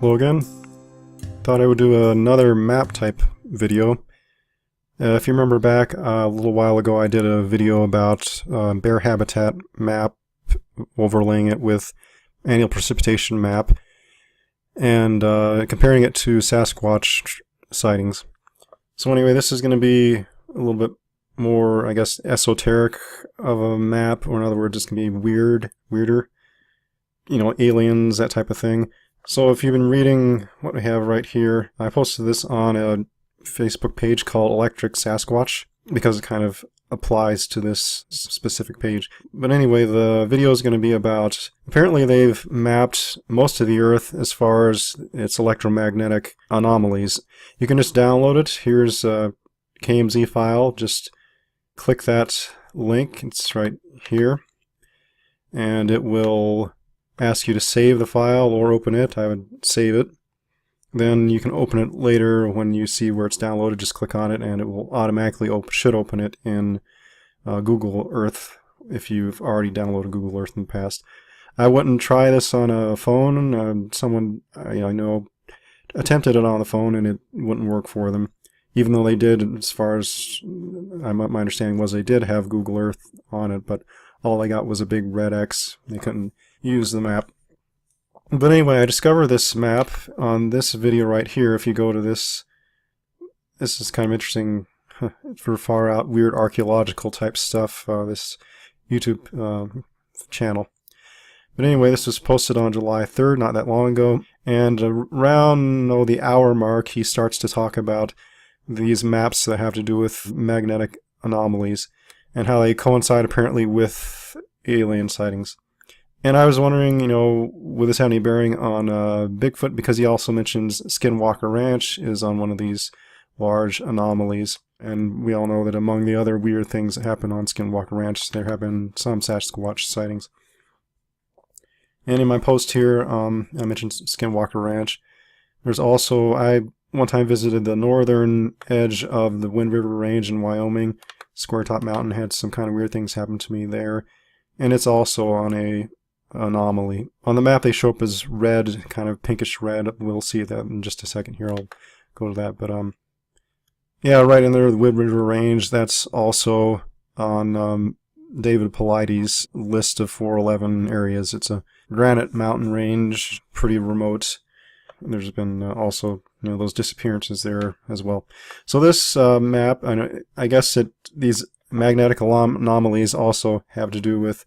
Hello again. Thought I would do another map type video. If you remember back a little while ago, I did a video about bear habitat map, overlaying it with annual precipitation map, and comparing it to Sasquatch sightings. So anyway, this is going to be a little bit more, I guess, esoteric of a map, or in other words, it's going to be weirder, you know, aliens, that type of thing. So if you've been reading what we have right here, I posted this on a Facebook page called Electric Sasquatch, because it kind of applies to this specific page. But anyway, the video is going to be about, apparently they've mapped most of the Earth as far as its electromagnetic anomalies. You can just download it. Here's a KMZ file. Just click that link. It's right here. And it will ask you to save the file or open it. I would save it. Then you can open it later when you see where it's downloaded. Just click on it and it will automatically should open it in Google Earth if you've already downloaded Google Earth in the past. I wouldn't try this on a phone. Someone I know attempted it on the phone and it wouldn't work for them. Even though they did, as far as my understanding was, they did have Google Earth on it, but all they got was a big red X. They couldn't use the map. But anyway, I discovered this map on this video right here. If you go to this is kind of interesting for far out weird archaeological type stuff, this YouTube channel. But anyway, this was posted on July 3rd, not that long ago, and around the hour mark he starts to talk about these maps that have to do with magnetic anomalies and how they coincide apparently with alien sightings. And I was wondering, you know, would this have any bearing on Bigfoot, because he also mentions Skinwalker Ranch is on one of these large anomalies. And we all know that among the other weird things that happen on Skinwalker Ranch, there have been some Sasquatch sightings. And in my post here, I mentioned Skinwalker Ranch. There's also, I one time visited the northern edge of the Wind River Range in Wyoming. Square Top Mountain had some kind of weird things happen to me there. And it's also on a anomaly. On the map they show up as red, kind of pinkish red. We'll see that in just a second here. I'll go to that. But yeah, right in there, the Wind River Range, that's also on David Paulides' list of 411 areas. It's a granite mountain range, pretty remote. There's been also, you know, those disappearances there as well. So this map, I guess these magnetic anomalies also have to do with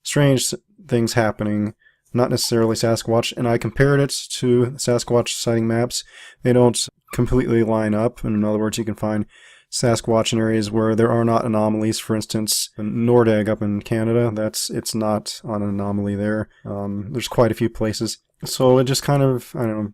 strange things happening, not necessarily Sasquatch, and I compared it to Sasquatch sighting maps. They don't completely line up. In other words, you can find Sasquatch in areas where there are not anomalies. For instance, Nordegg up in Canada, it's not on an anomaly there. There's quite a few places. So it just kind of, I don't know,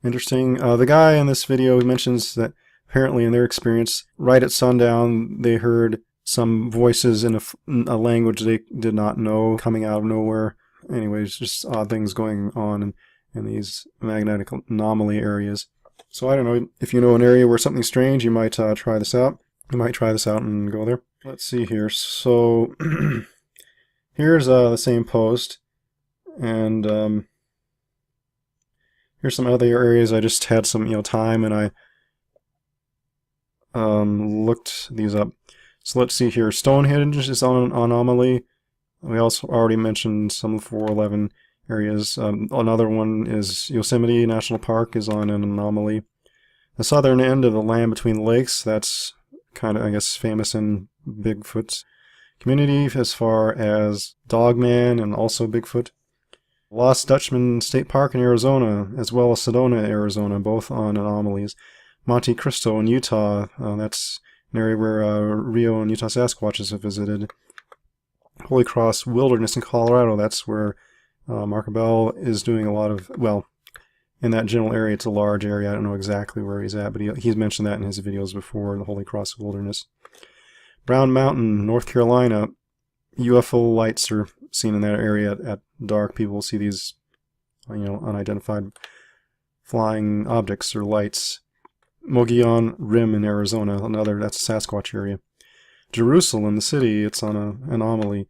interesting. The guy in this video mentions that apparently in their experience, right at sundown, they heard some voices in a language they did not know coming out of nowhere. Anyways, just odd things going on in these magnetic anomaly areas. So I don't know, if you know an area where something's strange, you might try this out. You might try this out and go there. Let's see here. So here's the same post, and here's some other areas. I just had some time, and I looked these up. So let's see here. Stonehenge is on an anomaly. We also already mentioned some 411 areas. Another one is Yosemite National Park is on an anomaly. The southern end of the land between lakes, that's kind of, I guess, famous in Bigfoot's community as far as Dogman and also Bigfoot. Lost Dutchman State Park in Arizona, as well as Sedona, Arizona, both on anomalies. Monte Cristo in Utah, that's an area where Rio and Utah Sasquatches have visited. Holy Cross Wilderness in Colorado, that's where Mark Bell is doing a lot of, well, in that general area, it's a large area. I don't know exactly where he's at, but he's mentioned that in his videos before, the Holy Cross Wilderness. Brown Mountain, North Carolina, UFO lights are seen in that area at dark. People will see these, unidentified flying objects or lights. Mogollon Rim in Arizona, that's a Sasquatch area. Jerusalem, the city, it's on an anomaly.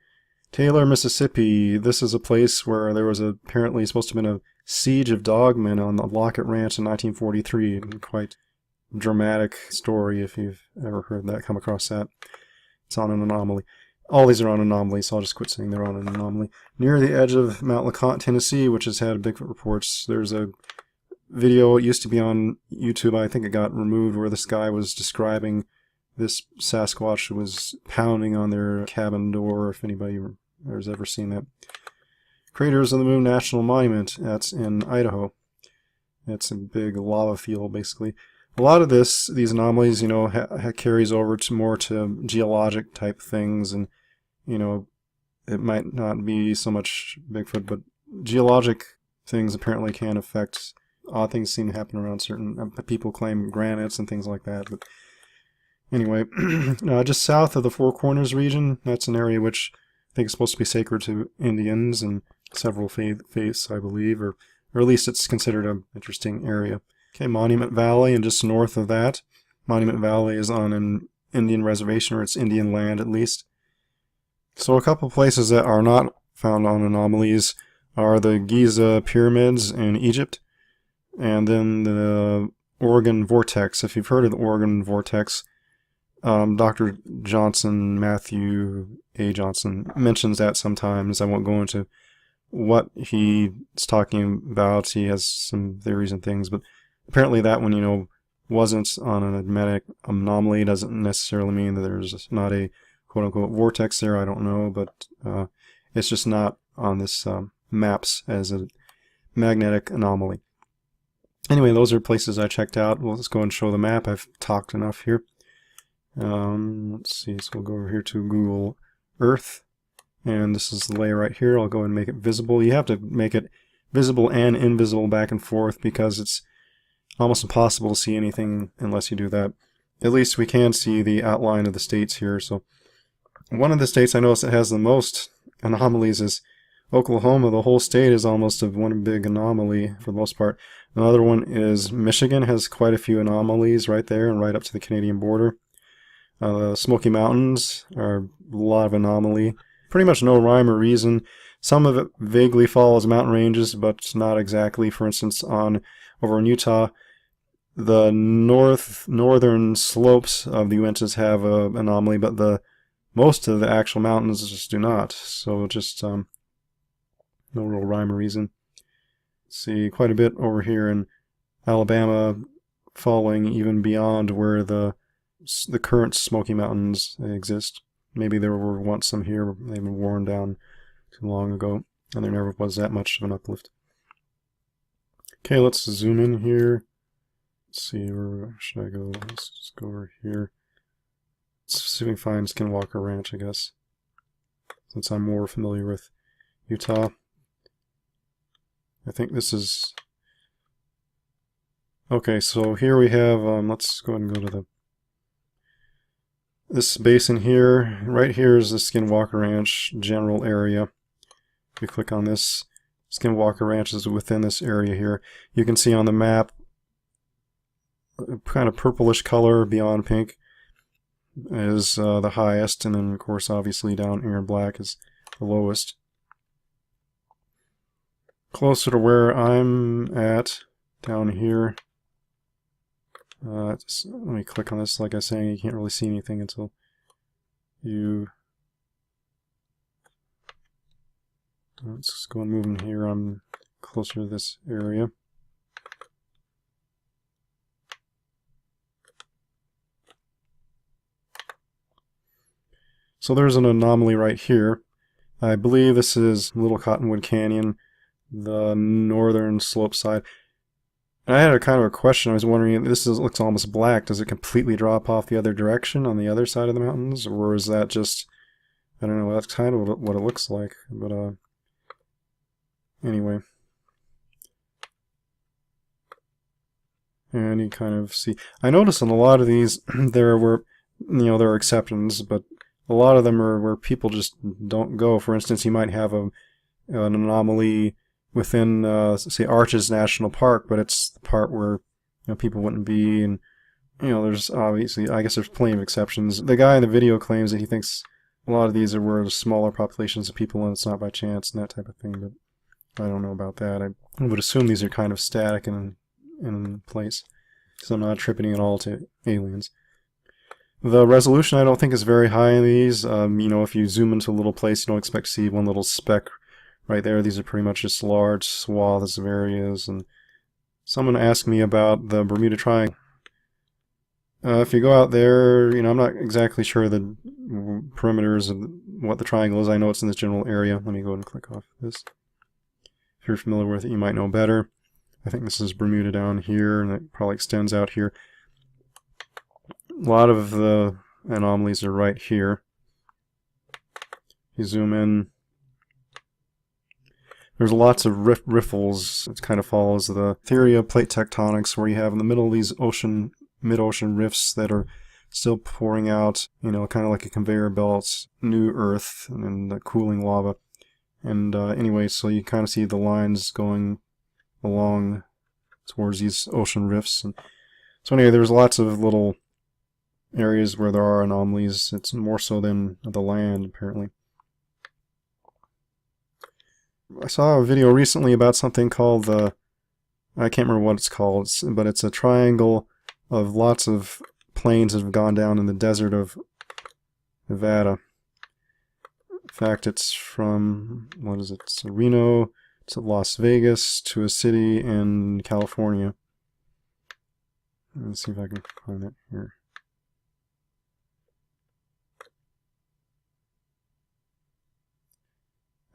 Taylor, Mississippi, this is a place where there was apparently supposed to have been a siege of dogmen on the Lockett Ranch in 1943. Quite dramatic story if you've ever heard that, come across that. It's on an anomaly. All these are on anomalies, so I'll just quit saying they're on an anomaly. Near the edge of Mount LeConte, Tennessee, which has had Bigfoot reports, there's a video, it used to be on YouTube, I think it got removed, where this guy was describing this Sasquatch was pounding on their cabin door, if anybody has ever seen that. Craters of the Moon National Monument, that's in Idaho. It's a big lava field, basically. A lot of these anomalies, you know, carries over to more to geologic type things, and, you know, it might not be so much Bigfoot, but geologic things apparently can affect. Odd things seem to happen around certain people claim granites and things like that. But anyway, just south of the Four Corners region, that's an area which I think is supposed to be sacred to Indians and several faiths, I believe, or at least it's considered an interesting area. Okay, Monument Valley, and just north of that, Monument Valley is on an Indian reservation, or it's Indian land at least. So a couple places that are not found on anomalies are the Giza pyramids in Egypt, and then the Oregon Vortex. If you've heard of the Oregon Vortex, Dr. Johnson, Matthew A. Johnson, mentions that sometimes. I won't go into what he's talking about. He has some theories and things, but apparently that one, you know, wasn't on an magnetic anomaly. Doesn't necessarily mean that there's not a quote-unquote vortex there. I don't know, but it's just not on this maps as a magnetic anomaly. Anyway, those are places I checked out. Well, let's go and show the map. I've talked enough here. Let's see, so we'll go over here to Google Earth, and this is the layer right here. I'll go and make it visible. You have to make it visible and invisible back and forth because it's almost impossible to see anything unless you do that. At least we can see the outline of the states here. So one of the states I noticed that has the most anomalies is Oklahoma. The whole state is almost one big anomaly for the most part. Another one is Michigan, has quite a few anomalies right there and right up to the Canadian border. The Smoky Mountains are a lot of anomaly. Pretty much no rhyme or reason. Some of it vaguely follows mountain ranges, but not exactly. For instance, over in Utah, the northern slopes of the Uintas have an anomaly, but most of the actual mountains just do not. So just no real rhyme or reason. See quite a bit over here in Alabama, following even beyond where the current Smoky Mountains exist. Maybe there were once some here, but they've been worn down too long ago, and there never was that much of an uplift. Okay, let's zoom in here. Let's see, where should I go? Let's just go over here. Let's see if we can find Skinwalker Ranch, I guess, since I'm more familiar with Utah. I think this is... Okay, so here we have, let's go ahead and go to this basin here. Right here is the Skinwalker Ranch general area. If you click on this, Skinwalker Ranch is within this area here. You can see on the map, a kind of purplish color beyond pink is the highest, and then of course obviously down here in black is the lowest. Closer to where I'm at, down here, let me click on this. Like I was saying, you can't really see anything until you... Let's just go and move in here. I'm closer to this area. So there's an anomaly right here. I believe this is Little Cottonwood Canyon, the northern slope side. And I had a kind of a question. I was wondering, looks almost black. Does it completely drop off the other direction on the other side of the mountains? Or is that just, I don't know, that's kind of what it looks like. But anyway. And you kind of see, I noticed in a lot of these, there are exceptions, but a lot of them are where people just don't go. For instance, you might have an anomaly within, say, Arches National Park, but it's the part where people wouldn't be, and there's obviously, I guess there's plenty of exceptions. The guy in the video claims that he thinks a lot of these are where smaller populations of people and it's not by chance and that type of thing, but I don't know about that. I would assume these are kind of static in place, so I'm not attributing it all to aliens. The resolution I don't think is very high in these. You know, if you zoom into a little place, you don't expect to see one little speck right there. These are pretty much just large swaths of areas. And someone asked me about the Bermuda Triangle. If you go out there, you know, I'm not exactly sure the perimeters of what the triangle is. I know it's in this general area. Let me go ahead and click off this. If you're familiar with it, you might know better. I think this is Bermuda down here, and it probably extends out here. A lot of the anomalies are right here. You zoom in, there's lots of riffles. It kind of follows the theory of plate tectonics, where you have in the middle of these mid-ocean rifts that are still pouring out, you know, kind of like a conveyor belt, new earth and the cooling lava. And anyway, so you kind of see the lines going along towards these ocean rifts. And so anyway, there's lots of little areas where there are anomalies. It's more so than the land, apparently. I saw a video recently about something called the, I can't remember what it's called, but it's a triangle of lots of planes that have gone down in the desert of Nevada. In fact, it's from, what is it, it's Reno to Las Vegas to a city in California. Let's see if I can find it here.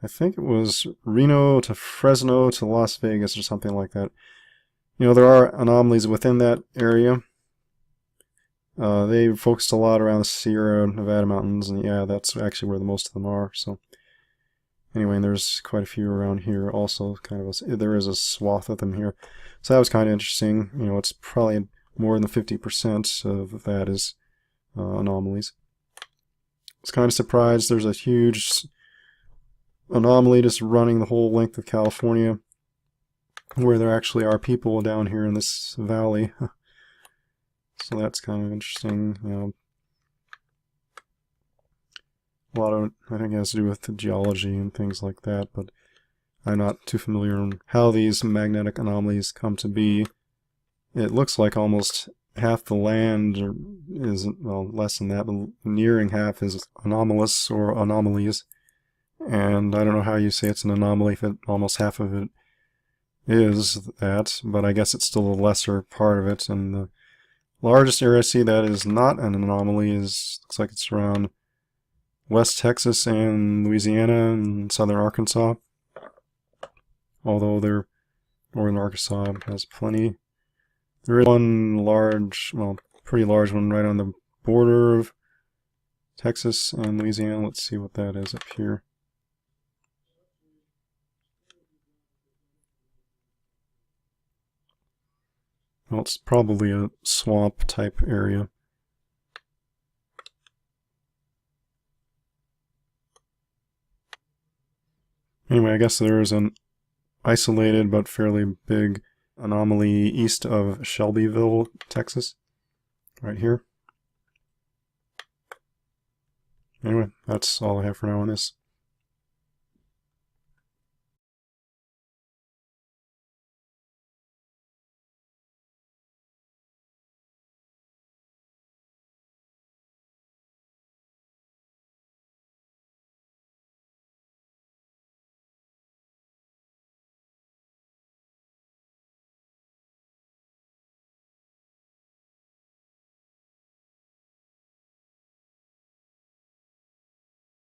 I think it was Reno to Fresno to Las Vegas or something like that. You know, there are anomalies within that area. They focused a lot around the Sierra Nevada mountains, and yeah, that's actually where the most of them are. So anyway, and there's quite a few around here also. There is a swath of them here. So that was kind of interesting. You know, it's probably more than 50% of that is anomalies. I was kind of surprised there's a huge anomaly just running the whole length of California, where there actually are people down here in this valley. So that's kind of interesting. You know, a lot of it, I think, has to do with the geology and things like that, but I'm not too familiar on how these magnetic anomalies come to be. It looks like almost half the land is, well, less than that, but nearing half is anomalous or anomalies. And I don't know how you say it's an anomaly if almost half of it is that, but I guess it's still a lesser part of it. And the largest area I see that is not an anomaly looks like it's around West Texas and Louisiana and southern Arkansas. Although northern Arkansas has plenty. There is one large, well, pretty large one right on the border of Texas and Louisiana. Let's see what that is up here. Well, it's probably a swamp type area. Anyway, I guess there is an isolated but fairly big anomaly east of Shelbyville, Texas, right here. Anyway, that's all I have for now on this.